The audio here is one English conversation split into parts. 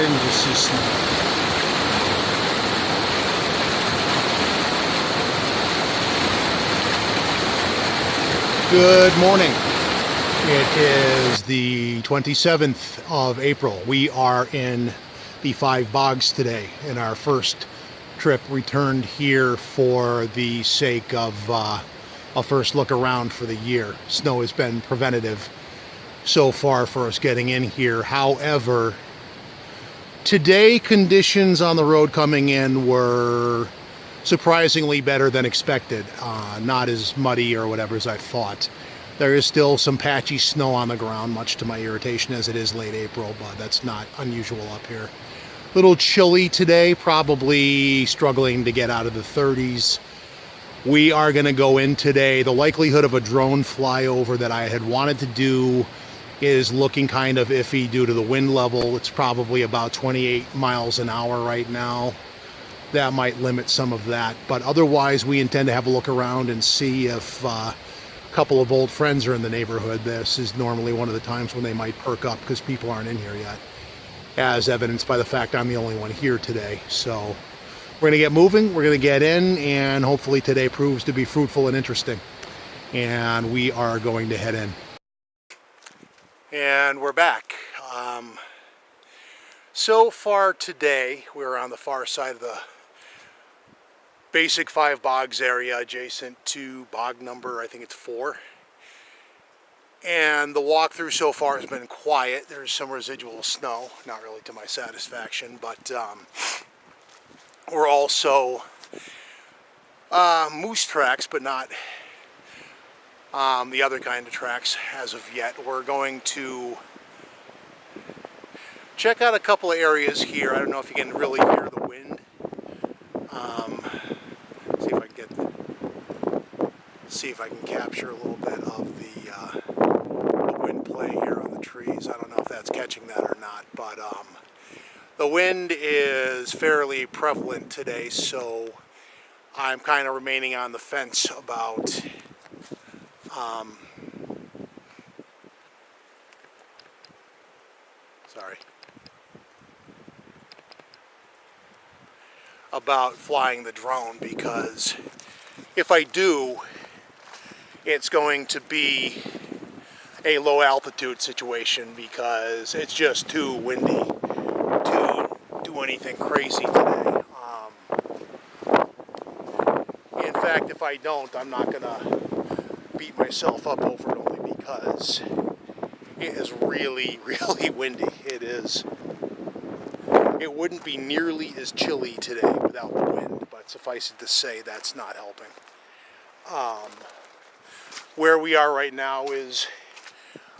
starting to see snow. Good morning. It is the 27th of April. We are in the Five Bogs today in our first trip. Returned here for the sake of a first look around for the year. Snow has been preventative so far for us getting in here. However, today conditions on the road coming in were surprisingly better than expected. Not as muddy or whatever as I thought. There is still some patchy snow on the ground, much to my irritation as it is late April, but that's not unusual up here. Little chilly today, probably struggling to get out of the 30s. We are going to go in today. The likelihood of a drone flyover that I had wanted to do is looking kind of iffy due to the wind level. It's probably about 28 miles an hour right now. That might limit some of that, but otherwise we intend to have a look around and see if a couple of old friends are in the neighborhood. This is normally one of the times when they might perk up because people aren't in here yet, as evidenced by the fact I'm the only one here today. So we're going to get moving, we're going to get in, and hopefully today proves to be fruitful and interesting. And we are going to head in. And we're back. So far today, we're on the far side of the basic Five Bogs area, adjacent to bog number, I think it's 4. And the walkthrough so far has been quiet. There's some residual snow, not really to my satisfaction, but we're also moose tracks, but not the other kind of tracks as of yet. We're going to check out a couple of areas here. I don't know if you can really hear the wind. See if I can capture a little bit of the wind play here on the trees. I don't know if that's catching that or not, but the wind is fairly prevalent today, so I'm kind of remaining on the fence about about flying the drone, because if I do, it's going to be a low altitude situation because it's just too windy to do anything crazy today. In fact, if I don't, I'm not gonna beat myself up over it, only because it is really, really windy. It wouldn't be nearly as chilly today without the wind, but suffice it to say, that's not helping. Where we are right now is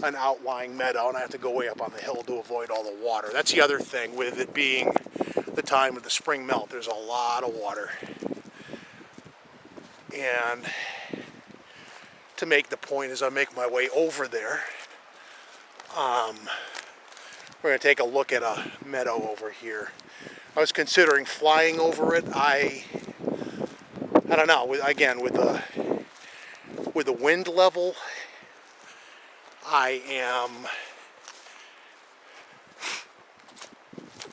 an outlying meadow, and I have to go way up on the hill to avoid all the water. That's the other thing, with it being the time of the spring melt, there's a lot of water. And to make the point, as I make my way over there, we're going to take a look at a meadow over here. I was considering flying over it. I don't know. Again, with the wind level, I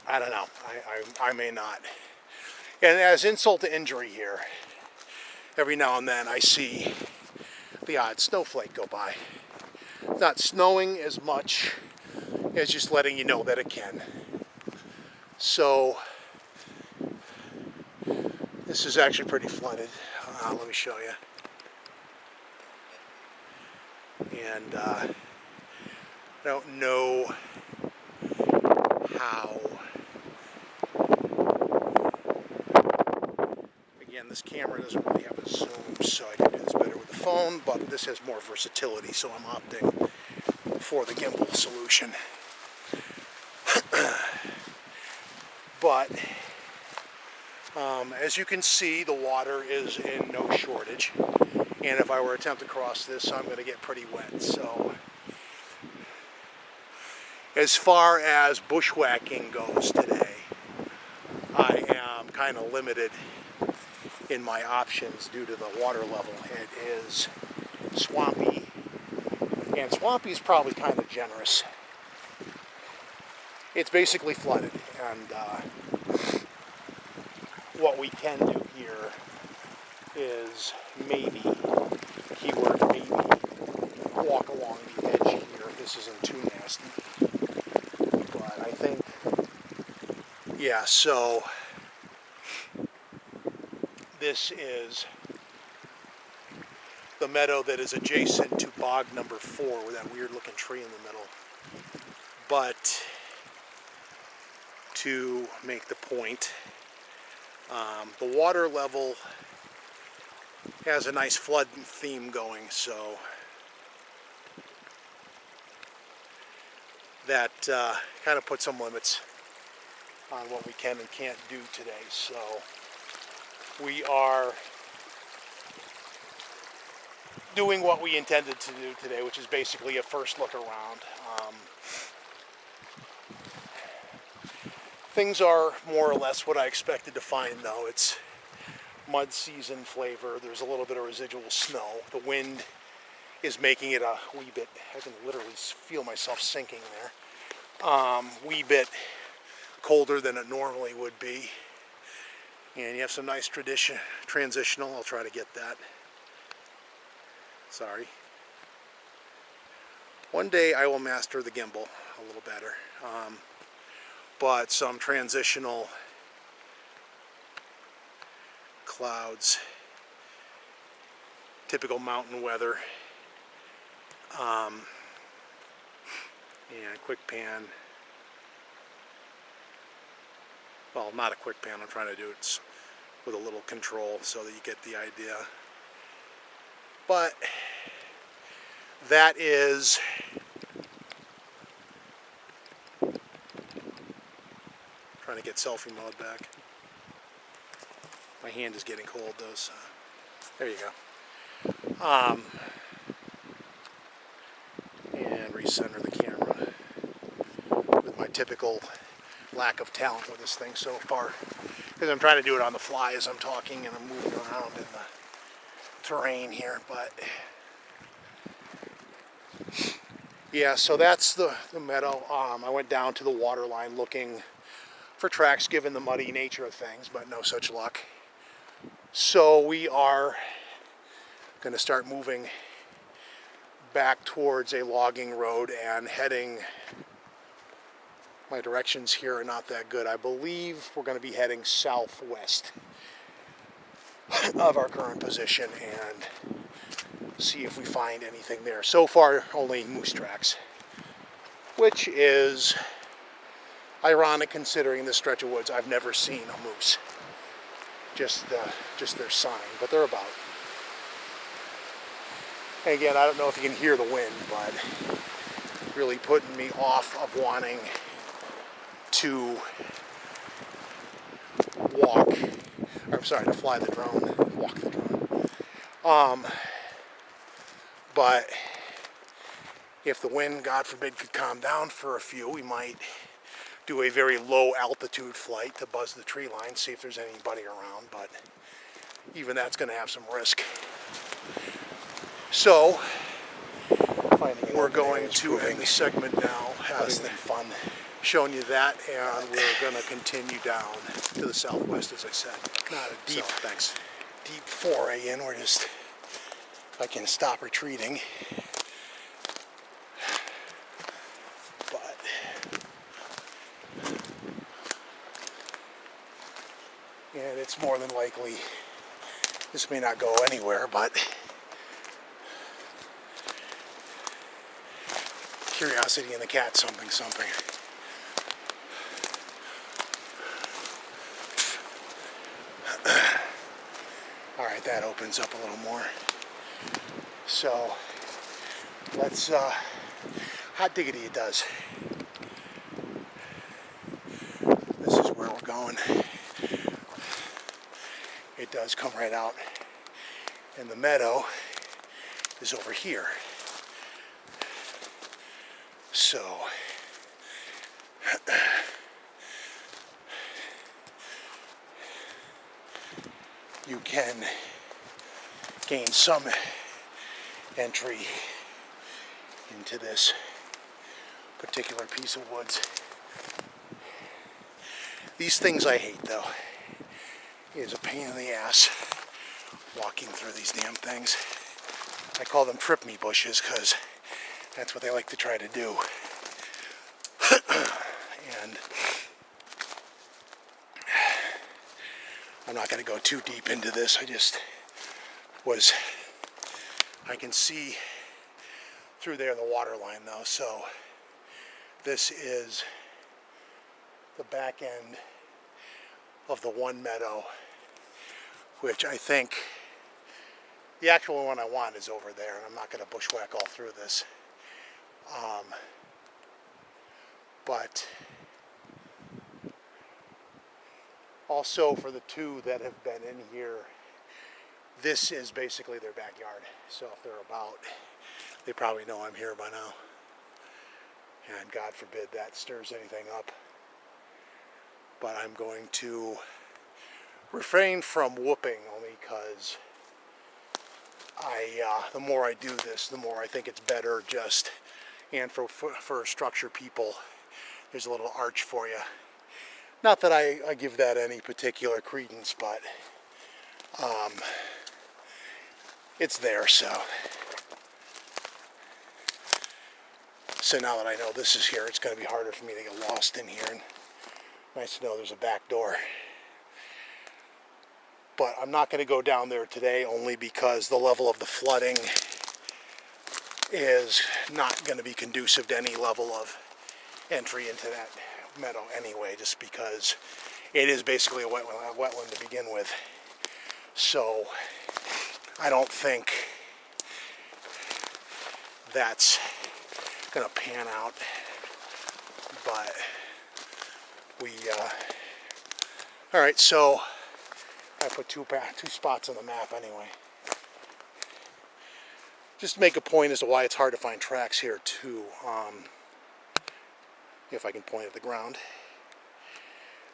don't know. I may not. And as insult to injury here, every now and then I see the odd snowflake go by. Not snowing as much as just letting you know that it can. So this is actually pretty flooded. Let me show you. And I don't know how. Again, this camera doesn't really have a zoom, so I can do this better with the phone, but this has more versatility, so I'm opting for the gimbal solution. But as you can see, the water is in no shortage, and if I were to attempt to cross this, I'm going to get pretty wet. So as far as bushwhacking goes today, I am kind of limited in my options due to the water level. It is swampy, and swampy is probably kind of generous. it's basically flooded, and what we can do here is maybe, keyword maybe, walk along the edge here if this isn't too nasty. But I think, yeah, so this is the meadow that is adjacent to bog number 4 with that weird looking tree in the middle. But to make the point, the water level has a nice flood theme going, so that kind of puts some limits on what we can and can't do today. So we are doing what we intended to do today, which is basically a first look around. Things are more or less what I expected to find, though. It's mud season flavor. There's a little bit of residual snow. The wind is making it a wee bit, I can literally feel myself sinking there, wee bit colder than it normally would be. And you have some nice transitional. I'll try to get that. Sorry. One day I will master the gimbal a little better. But some transitional clouds, typical mountain weather, and quick pan. Well, not a quick pan, I'm trying to do it with a little control so that you get the idea. But that is trying to get selfie mode back. My hand is getting cold though, so there you go. And recenter the camera with my typical lack of talent with this thing so far, because I'm trying to do it on the fly as I'm talking and I'm moving around in the terrain here. But yeah, so that's the meadow. I went down to the water line looking for tracks given the muddy nature of things, but no such luck. So we are going to start moving back towards a logging road and heading, my directions here are not that good. I believe we're going to be heading southwest of our current position and see if we find anything there. So far, only moose tracks, which is ironic considering this stretch of woods. I've never seen a moose. Just their sign, but they're about. And again, I don't know if you can hear the wind, but really putting me off of wanting to to fly the drone, walk the drone. But if the wind, God forbid, could calm down for a few, we might do a very low altitude flight to buzz the tree line, see if there's anybody around, but even that's going to have some risk. So we're going to end the segment now, having fun showing you that, and we're going to continue down to the southwest, as I said. Not a deep, deep foray in. We're just, if I can stop retreating. But and it's more than likely this may not go anywhere, but curiosity in the cat, something. All right, that opens up a little more. So let's, hot diggity it does. This is where we're going. It does come right out, and the meadow is over here. So you can gain some entry into this particular piece of woods These things I hate, though. It is a pain in the ass walking through these damn things. I call them trip me bushes because that's what they like to try to do. And I'm not going to go too deep into this. I can see through there the water line though, so this is the back end of the one meadow, which I think the actual one I want is over there, and I'm not going to bushwhack all through this. But also for the two that have been in here, this is basically their backyard. So if they're about, they probably know I'm here by now. And God forbid that stirs anything up. But I'm going to refrain from whooping, only because the more I do this, the more I think it's better just, and for structure people, there's a little arch for you. Not that I give that any particular credence, but it's there, so. So now that I know this is here, it's going to be harder for me to get lost in here. And nice to know there's a back door. But I'm not going to go down there today, only because the level of the flooding is not going to be conducive to any level of entry into that meadow anyway, just because it is basically a wetland to begin with. So I don't think that's going to pan out, but all right, so I put two spots on the map anyway, just to make a point as to why it's hard to find tracks here too. If I can point at the ground,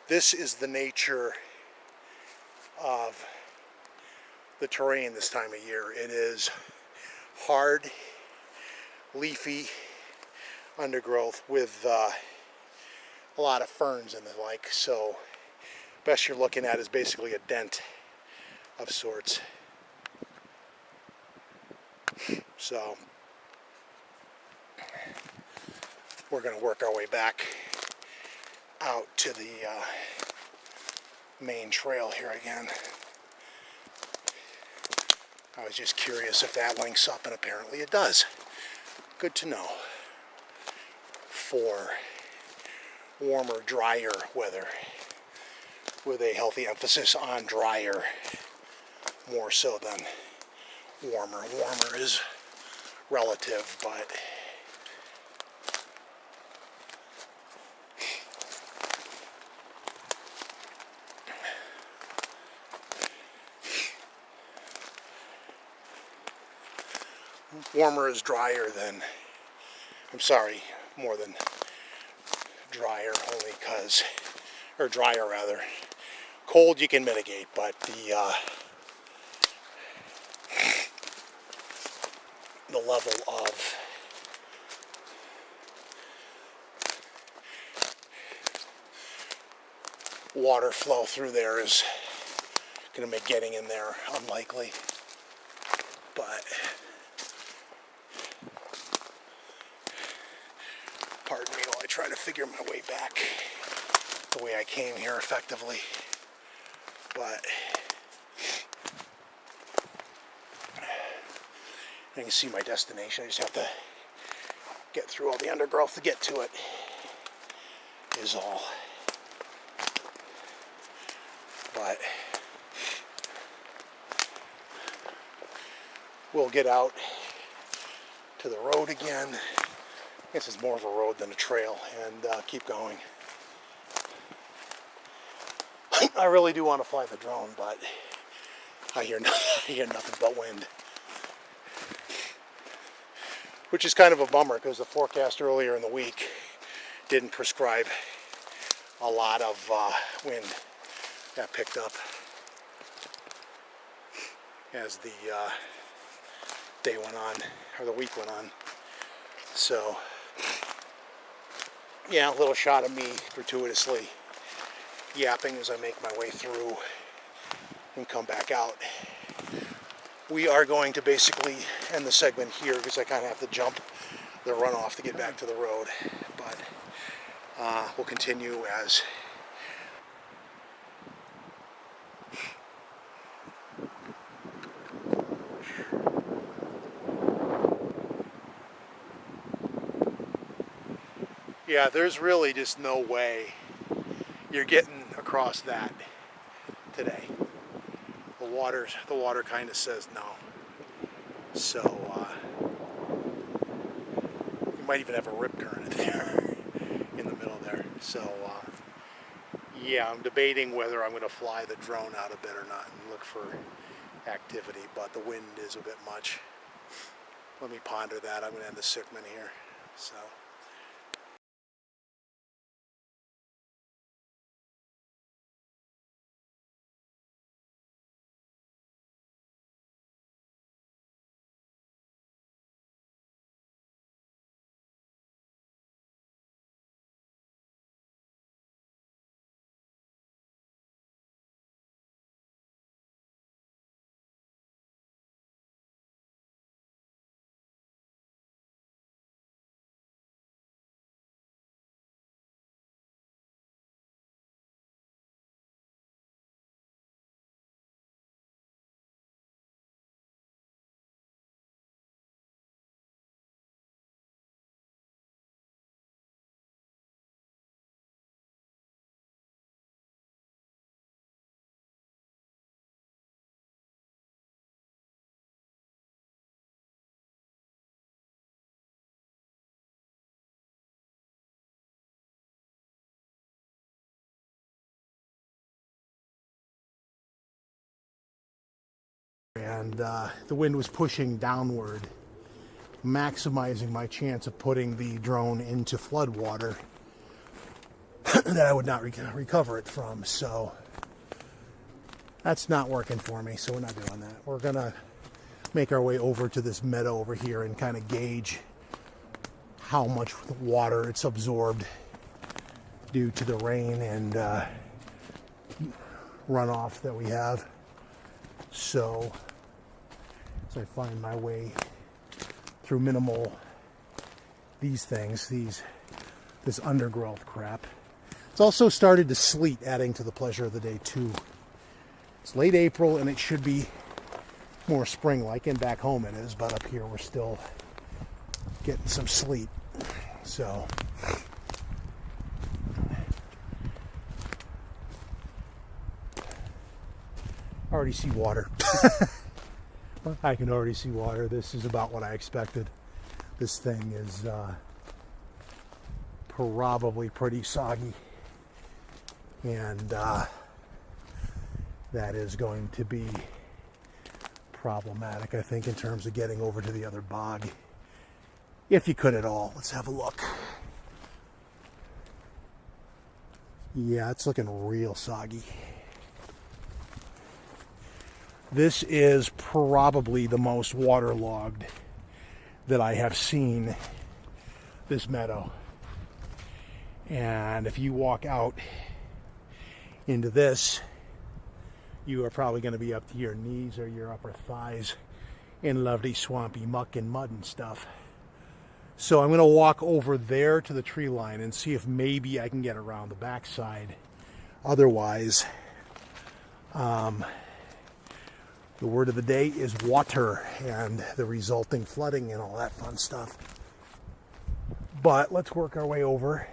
this is the nature of the terrain this time of year. It is hard, leafy undergrowth with a lot of ferns and the like, so best you're looking at is basically a dent of sorts. So we're going to work our way back out to the main trail here again. I was just curious if that links up, and apparently it does. Good to know for warmer, drier weather, with a healthy emphasis on drier more so than warmer. Warmer is relative, but warmer is drier than, I'm sorry, more than drier, only because, or drier rather. Cold you can mitigate, but the level of water flow through there is going to make getting in there unlikely. But pardon me while I try to figure my way back the way I came here effectively. But you can see my destination. I just have to get through all the undergrowth to get to it, is all. But we'll get out to the road again. I guess it's more of a road than a trail, and keep going. I really do want to fly the drone, but I hear nothing but wind. Which is kind of a bummer, because the forecast earlier in the week didn't prescribe a lot of wind. That picked up as the day went on, or the week went on. So, yeah, a little shot of me gratuitously yapping as I make my way through and come back out. We are going to basically end the segment here because I kind of have to jump the runoff to get back to the road. But we'll continue as yeah, there's really just no way you're getting across that today. The water kind of says no. So you might even have a rip current there in the middle there. So yeah, I'm debating whether I'm going to fly the drone out a bit or not and look for activity, but the wind is a bit much. Let me ponder that. I'm going to end the segment here. So. And the wind was pushing downward, maximizing my chance of putting the drone into floodwater that I would not recover it from. So that's not working for me, so we're not doing that. We're gonna make our way over to this meadow over here and kind of gauge how much water it's absorbed due to the rain and runoff that we have. So as I find my way through this undergrowth crap. It's also started to sleet, adding to the pleasure of the day too. It's late April and it should be more spring-like, and back home it is, but up here we're still getting some sleet. So I already see water. I can already see water. This is about what I expected. This thing is probably pretty soggy, and that is going to be problematic, I think, in terms of getting over to the other bog, if you could at all. Let's have a look. Yeah, it's looking real soggy. This is probably the most waterlogged that I have seen this meadow. And if you walk out into this, you are probably going to be up to your knees or your upper thighs in lovely swampy muck and mud and stuff. So I'm going to walk over there to the tree line and see if maybe I can get around the backside. Otherwise, the word of the day is water and the resulting flooding and all that fun stuff. But let's work our way over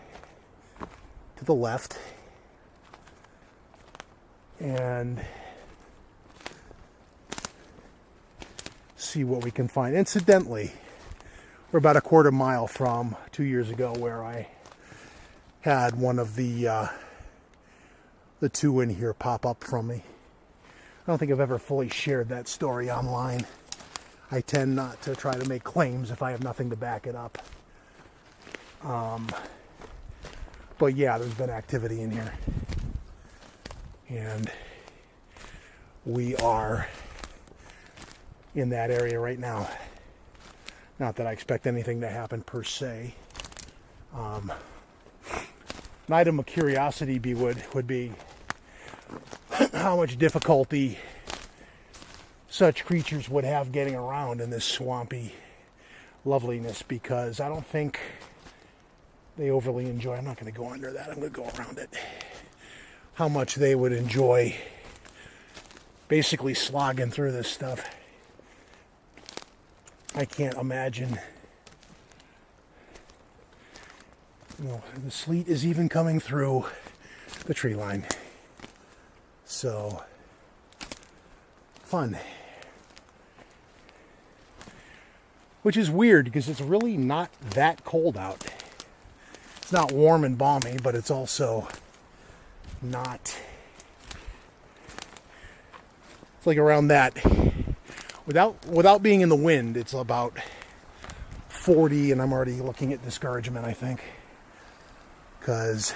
to the left and see what we can find. Incidentally, we're about a quarter mile from 2 years ago where I had one of the two in here pop up from me. I don't think I've ever fully shared that story online. I tend not to try to make claims if I have nothing to back it up. But yeah, there's been activity in here. And we are in that area right now. Not that I expect anything to happen per se. An item of curiosity would be how much difficulty such creatures would have getting around in this swampy loveliness, because I don't think they overly enjoy. I'm not going to go under that. I'm going to go around it. How much they would enjoy basically slogging through this stuff. I can't imagine. You know, the sleet is even coming through the tree line. So, fun. Which is weird because it's really not that cold out. It's not warm and balmy, but it's also not. It's like around that. Without being in the wind, it's about 40, and I'm already looking at discouragement, I think. Because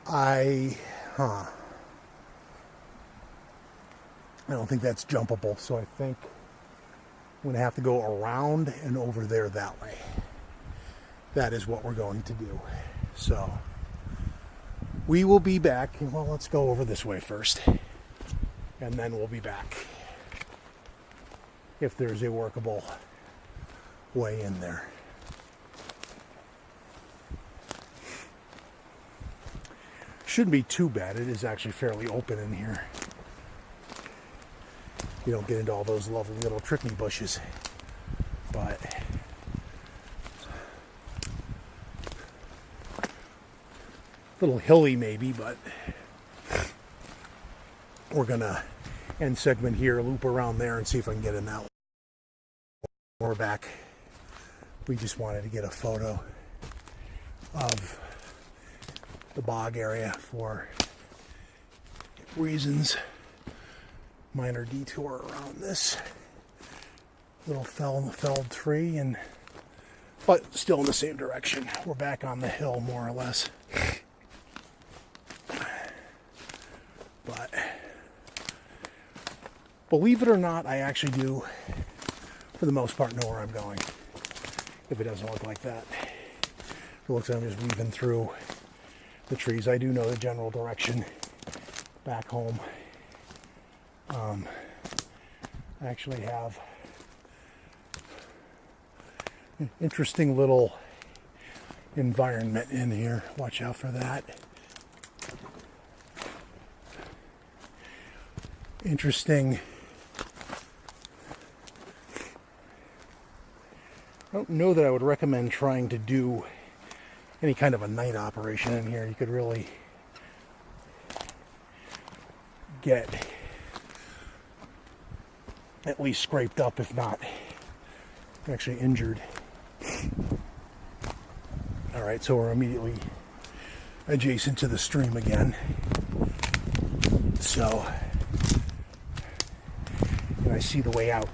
I don't think that's jumpable, so I think I'm going to have to go around and over there that way. That is what we're going to do. So we will be back. Well, let's go over this way first, and then we'll be back if there's a workable way in there. Shouldn't be too bad. It is actually fairly open in here. You don't get into all those lovely little trippy bushes, but a little hilly maybe, but we're gonna end segment here, loop around there, and see if I can get in that one. We're back. We just wanted to get a photo of the bog area for reasons. Minor detour around this little felled tree, but still in the same direction. We're back on the hill more or less. But believe it or not, I actually do, for the most part, know where I'm going. If it doesn't look like that. It looks like I'm just weaving through the trees. I do know the general direction back home. I actually have an interesting little environment in here. Watch out for that. Interesting. I don't know that I would recommend trying to do any kind of a night operation in here. You could really get at least scraped up, if not actually injured. Alright, so we're immediately adjacent to the stream again. So, and I see the way out.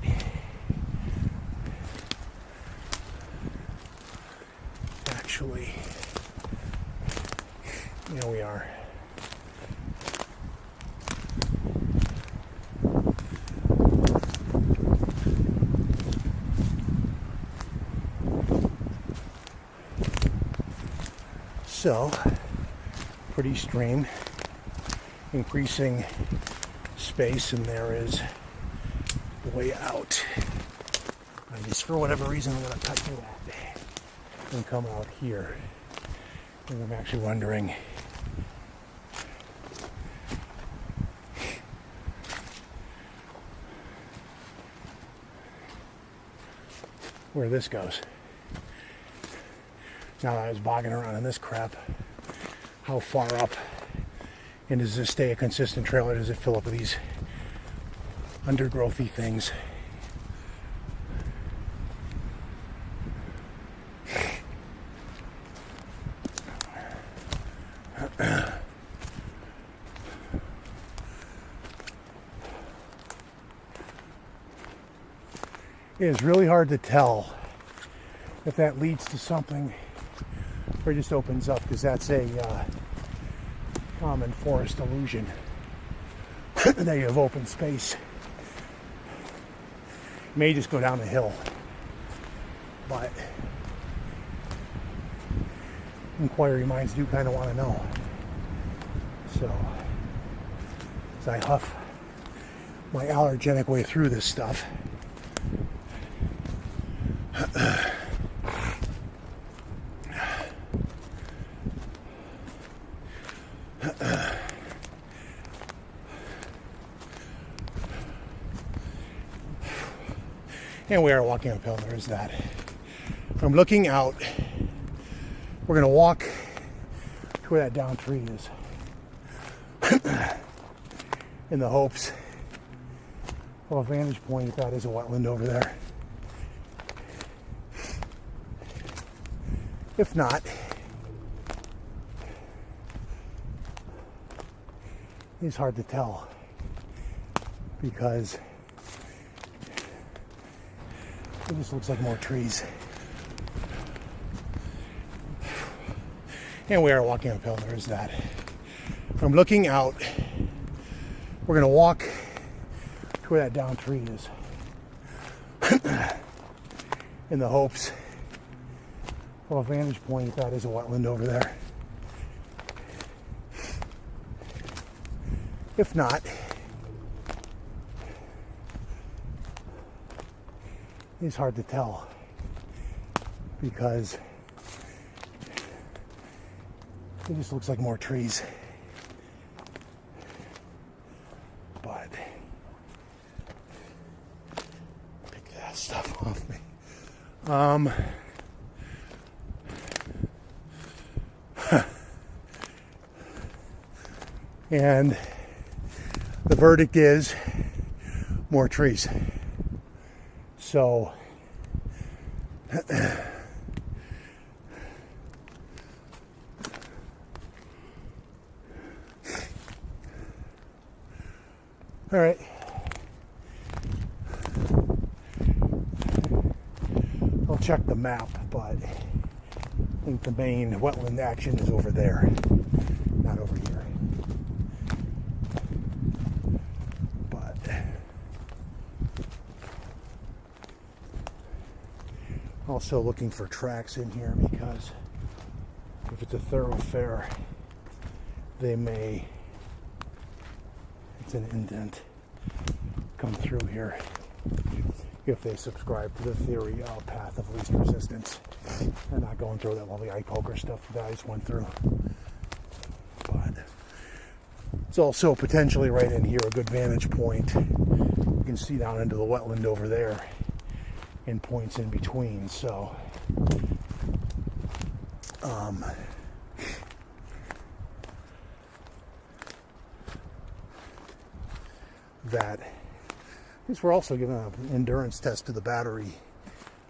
Actually, here we are. So, pretty stream, increasing space, and there is the way out. I just, for whatever reason, I'm going to cut through that and come out here. And I'm actually wondering where this goes. Now that I was bogging around in this crap, how far up, and does this stay a consistent trail, or does it fill up with these undergrowthy things? It is really hard to tell if that leads to something or just opens up, because that's a common forest illusion that you have open space. You may just go down the hill, but inquiry minds do kind of want to know. So, as I huff my allergenic way through this stuff, and we are walking uphill. There's that. I'm looking out. We're gonna walk to where that down tree is, in the hopes of a vantage point if that is a wetland over there. If not, it's hard to tell because it just looks like more trees. And we are walking uphill. There's that. I'm looking out. We're gonna walk to where that down tree is, in the hopes of a vantage point if that is a wetland over there. If not, it's hard to tell because it just looks like more trees. But pick that stuff off me. And the verdict is more trees. So all right. I'll check the map, but I think the main wetland action is over there, not over here. But also looking for tracks in here because if it's a thoroughfare, they may, it's an indent, come through here if they subscribe to the theory of path of least resistance and not going through that lovely eye poker stuff that I just went through. But it's also potentially right in here a good vantage point. You can see down into the wetland over there and points in between. So that I guess we're also giving an endurance test to the battery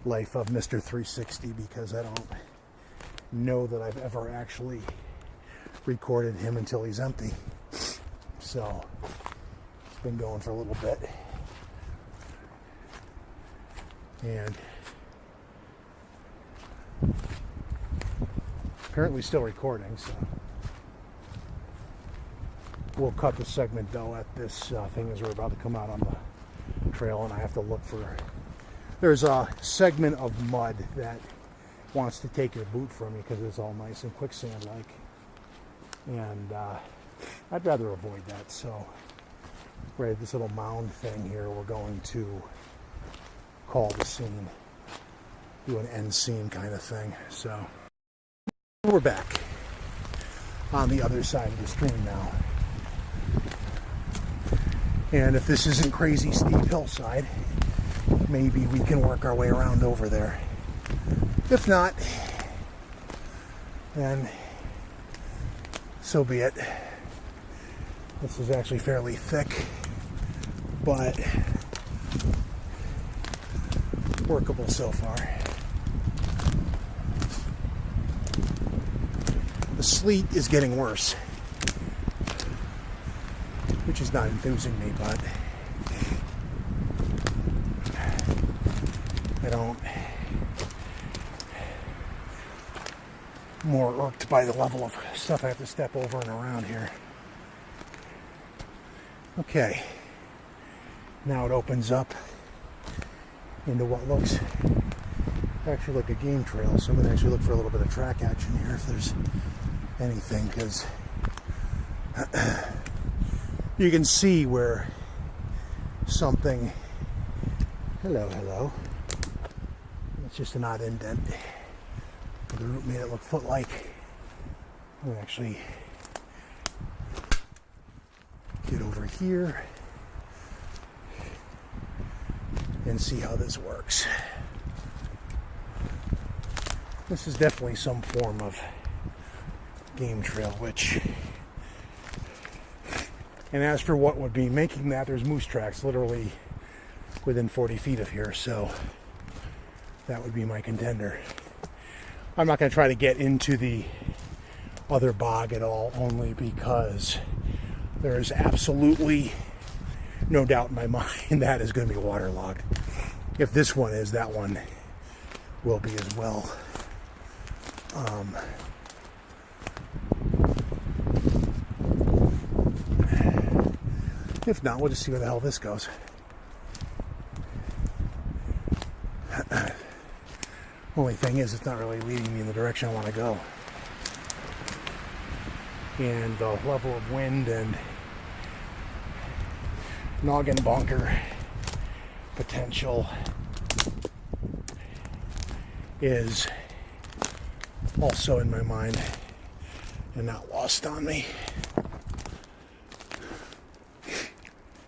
life of Mr. 360 because I don't know that I've ever actually recorded him until he's empty. So it's been going for a little bit. And apparently still recording, so we'll cut the segment though at this thing as we're about to come out on the trail, and I have to look for, there's a segment of mud that wants to take your boot from you because it's all nice and quicksand like, and I'd rather avoid that. So right at this little mound thing here, we're going to call the scene, do an end scene kind of thing. So we're back on the other side of the stream now. And if this isn't crazy steep hillside, maybe we can work our way around over there. If not, then so be it. This is actually fairly thick, but workable so far. The sleet is getting worse, which is not enthusing me, but more irked by the level of stuff I have to step over and around here. Okay, now it opens up into what looks actually like a game trail, so I'm going to actually look for a little bit of track action here if there's anything, because you can see where something, hello, it's just an odd indent. The root made it look foot-like. I'm going to actually get over here and see how this works. This is definitely some form of game trail, and as for what would be making that, there's moose tracks literally within 40 feet of here, so that would be my contender. I'm not going to try to get into the other bog at all, only because there's absolutely no doubt in my mind that is going to be waterlogged. If this one is, that one will be as well. If not, we'll just see where the hell this goes. Only thing is, it's not really leading me in the direction I want to go. And the level of wind and noggin bunker potential is also in my mind and not lost on me.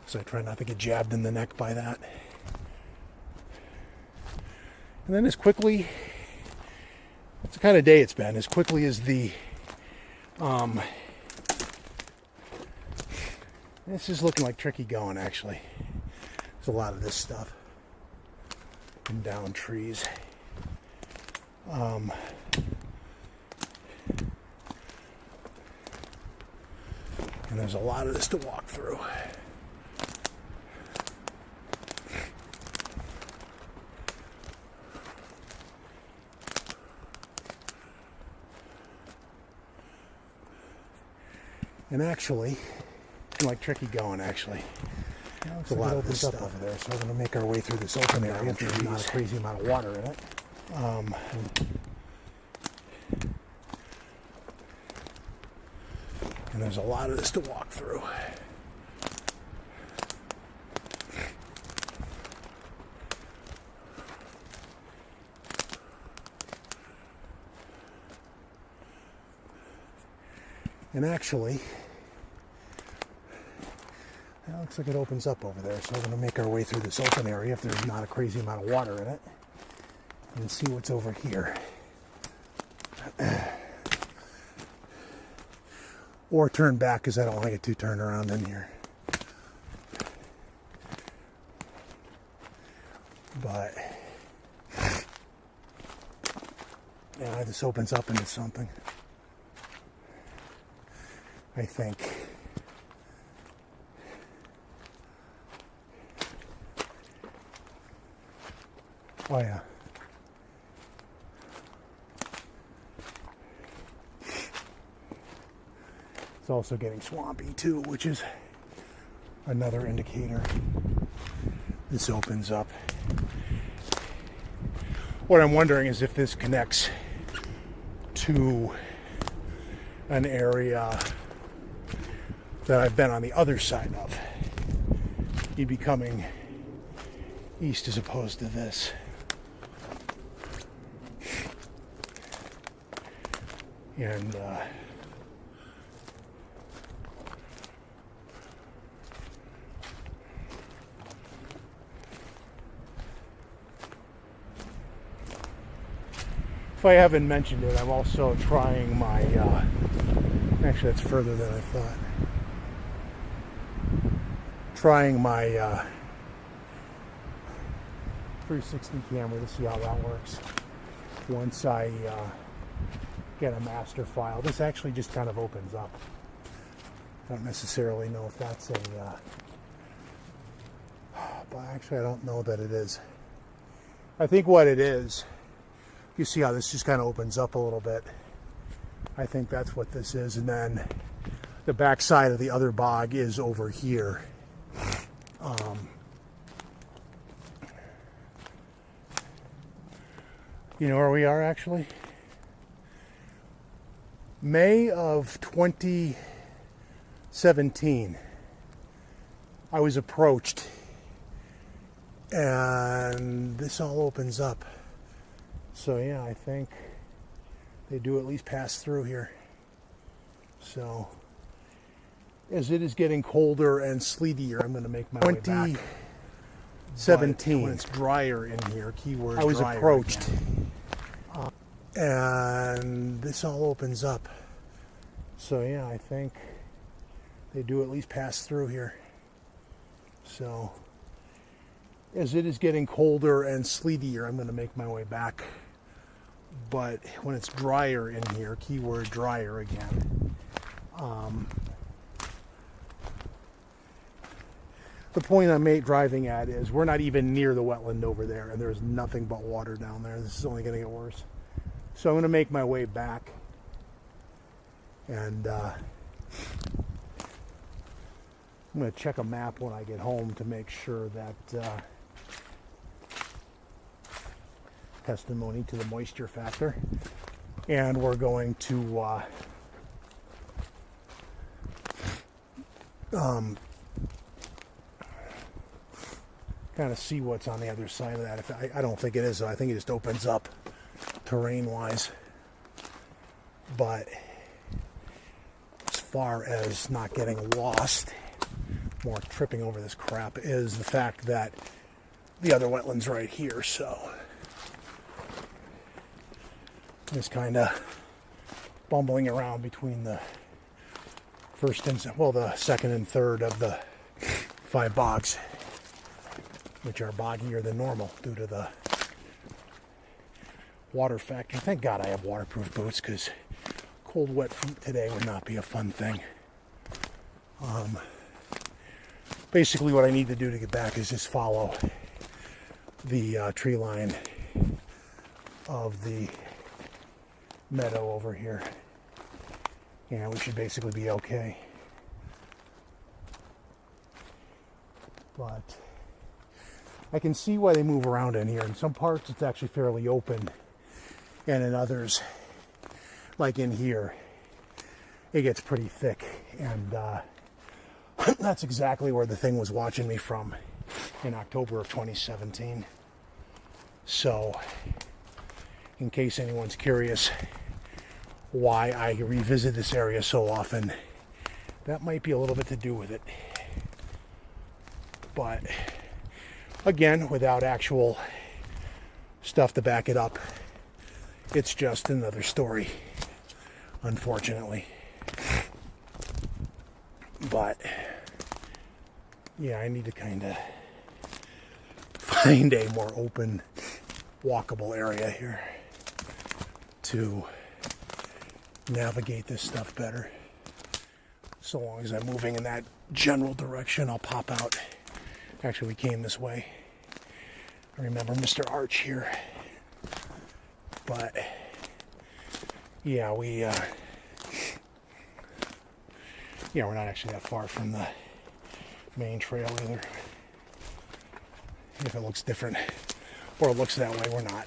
So I try not to get jabbed in the neck by that. And then as quickly, it's the kind of day it's been, as quickly as the, this is looking like tricky going, actually. There's a lot of this stuff. And down trees. And there's a lot of this to walk through. And actually, like tricky going, actually. There's a lot of this stuff over there, so we're going to make our way through this open area. There's not a crazy amount of water in it. And there's a lot of this to walk through. And actually, that looks like it opens up over there, so we're going to make our way through this open area if there's not a crazy amount of water in it, and see what's over here. Or turn back, because I don't want to get too turned around in here. But yeah, this opens up into something, I think. Oh yeah. It's also getting swampy too, which is another indicator. This opens up. What I'm wondering is if this connects to an area that I've been on the other side of. You'd be coming east as opposed to this. And if I haven't mentioned it, I'm also trying my, actually that's further than I thought, trying my 360 camera to see how that works once I get a master file. This actually just kind of opens up. I don't necessarily know if that's a, but actually I don't know that it is. I think what it is, you see how this just kind of opens up a little bit. I think that's what this is, and then the back side of the other bog is over here. You know where we are actually? May of 2017, I was approached and this all opens up. So yeah, I think they do at least pass through here. So as it is getting colder and sleetier, I'm going to make my way back. 2017. When it's drier in here, keyword I was approached. And this all opens up. So yeah, I think they do at least pass through here. So as it is getting colder and sleetier, I'm going to make my way back. But when it's drier in here, keyword drier again, the point I'm driving at is we're not even near the wetland over there, and there's nothing but water down there. This is only going to get worse. So I'm going to make my way back, and I'm going to check a map when I get home to make sure that testimony to the moisture factor, and we're going to kind of see what's on the other side of that. I don't think it is, though. I think it just opens up terrain-wise. But as far as not getting lost, more tripping over this crap, is the fact that the other wetland's right here, so just kind of bumbling around between the first and, well, the second and third of the 5 bogs, which are boggier than normal due to the water factor. Thank God I have waterproof boots, because cold, wet feet today would not be a fun thing. Basically what I need to do to get back is just follow the tree line of the meadow over here. Yeah, we should basically be okay. But I can see why they move around in here. In some parts it's actually fairly open, and in others, like in here, it gets pretty thick, and that's exactly where the thing was watching me from in October of 2017. So in case anyone's curious why I revisit this area so often, that might be a little bit to do with it. But again, without actual stuff to back it up, it's just another story, unfortunately. But yeah, I need to kind of find a more open, walkable area here to navigate this stuff better. So long as I'm moving in that general direction, I'll pop out. Actually, we came this way. I remember Mr. Arch here. But yeah, we're not actually that far from the main trail either. If it looks different, or it looks that way, we're not.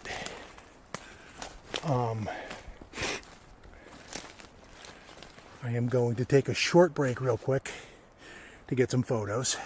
I am going to take a short break real quick to get some photos.